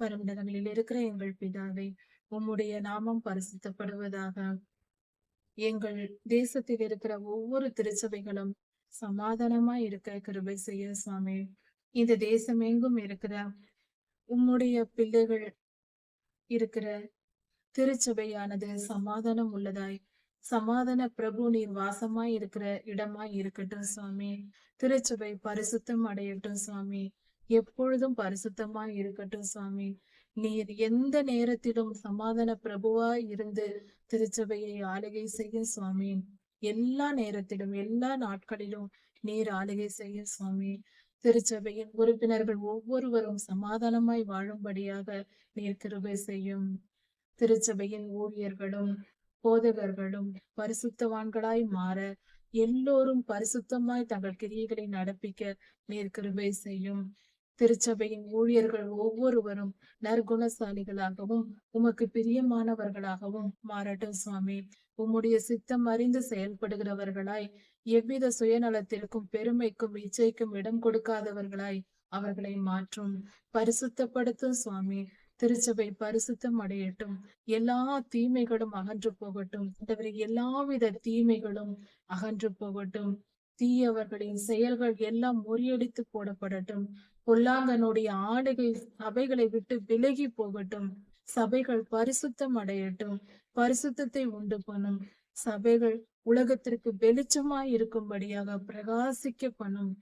பரமண்டலங்களில் இருக்கிற எங்கள் பிதாவே, உம்முடைய நாமம் பரிசுத்தப்படுவதாக. எங்கள் தேசத்தில் இருக்கிற ஒவ்வொரு திருச்சபைகளும் சமாதானமாய் இருக்க கிருபை செய்ய சுவாமி. இந்த தேசம் எங்கும் இருக்கிற உம்முடைய பிள்ளைகள் இருக்கிற திருச்சபையானது சமாதானம் உள்ளதாய், சமாதான பிரபு நீர் வாசமாய் இருக்கிற இடமாய் இருக்கட்டும் சுவாமி. திருச்சபை பரிசுத்தம் அடையட்டும் சுவாமி. எப்பொழுதும் பரிசுத்தமாய் இருக்கட்டும் சுவாமி. நீர் எந்த நேரத்திலும் சமாதான பிரபுவாய் இருந்து திருச்சபையை ஆளுகை செய்ய சுவாமி. எல்லா நேரத்திலும் எல்லா நாட்களிலும் நீர் ஆளுகை செய்ய சுவாமி. திருச்சபையின் உறுப்பினர்கள் ஒவ்வொருவரும் சமாதானமாய் வாழும்படியாக நீர் கிருபை செய்யும். திருச்சபையின் ஊழியர்களும் போதகர்களும் பரிசுத்தவான்களாய் மாற, எல்லோரும் பரிசுத்தமாய் தங்கள் கிரியைகளை நடப்பிக்க நீர் கிருபை செய்யும். திருச்சபையின் ஊழியர்கள் ஒவ்வொருவரும் நற்குணசாலிகளாகவும் உமக்கு பிரியமானவர்களாகவும் மாறட்டும் சுவாமி. உம்முடைய சித்தம் அறிந்து செயல்படுகிறவர்களாய், எவ்வித சுயநலத்திற்கும் பெருமைக்கும் இச்சைக்கும் இடம் கொடுக்காதவர்களாய் அவர்களை மாற்றும். பரிசுத்தப்படுத்தும் சுவாமி. திருச்சபை பரிசுத்தம் அடையட்டும். எல்லா தீமைகளும் அகன்று போகட்டும். எல்லாவித தீமைகளும் அகன்று போகட்டும். தீயவர்களின் செயல்கள் எல்லாம் முறியடித்து போடப்படட்டும். பொல்லாங்கனுடைய ஆளுகை சபைகளை விட்டு விலகி போகட்டும். சபைகள் பரிசுத்தம் அடையட்டும். பரிசுத்தத்தை உண்டு பண்ணும். சபைகள் உலகத்திற்கு வெளிச்சமாய் இருக்கும்படியாக பிரகாசிக்க பண்ணும்.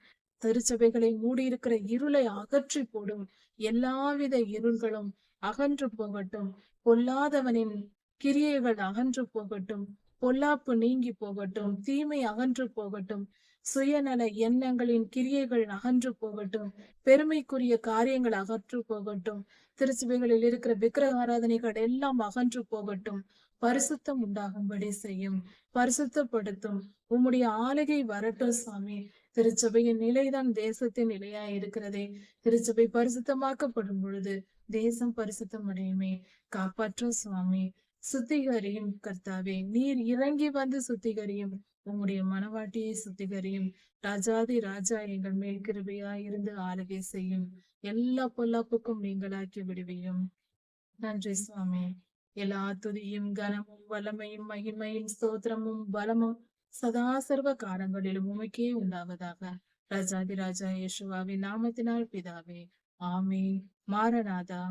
திருச்சபைகளை மூடியிருக்கிற இருளை அகற்றி போடும். எல்லாவித இருள்களும் அகன்று போகட்டும். பொல்லாதவனின் கிரியைகள் அகன்று போகட்டும். பொல்லாப்பு நீங்கி போகட்டும். தீமை அகன்று போகட்டும். சுயநல எண்ணங்களின் கிரியைகள் அகன்று போகட்டும். பெருமைக்குரிய காரியங்கள் அகற்று போகட்டும். திருச்சபைகளில் இருக்கிற விக்கிரக ஆராதனைகள் எல்லாம் அகன்று போகட்டும். பரிசுத்தம் உண்டாகும்படி செய்யும். பரிசுத்தப்படுத்தும். உம்முடைய ஆளுகை வரட்டும் சுவாமி. திருச்சபையின் நிலைதான் தேசத்தின் நிலையா இருக்கிறதே. திருச்சபை பரிசுத்தமாக்கப்படும் பொழுது தேசம் பரிசுத்தம் அடையுமே. காப்பாற்றும் சுவாமி. சுத்திகரியும் கர்த்தாவே. நீர் இறங்கி வந்து சுத்திகரியும். உம்முடைய மனவாட்டியை சுத்திகரியும். ராஜாதி ராஜா எங்கள் மேல் கிருபையாய் இருந்து ஆளுகை செய்யும். எல்லா பொல்லாப்புக்கும் நீங்களாக்கி விடுவியும். நன்றி சுவாமி. எல்லா துதியும் கனமும் வல்லமையும் மகிமையும் ஸ்தோத்திரமும் பலமும் சதா சர்வ காலங்களிலும் உமக்கே உண்டாவதாக. ராஜாதி ராஜா இயேசுவாவின் நாமத்தினால் பிதாவே. ஆமென். மாரநாதா.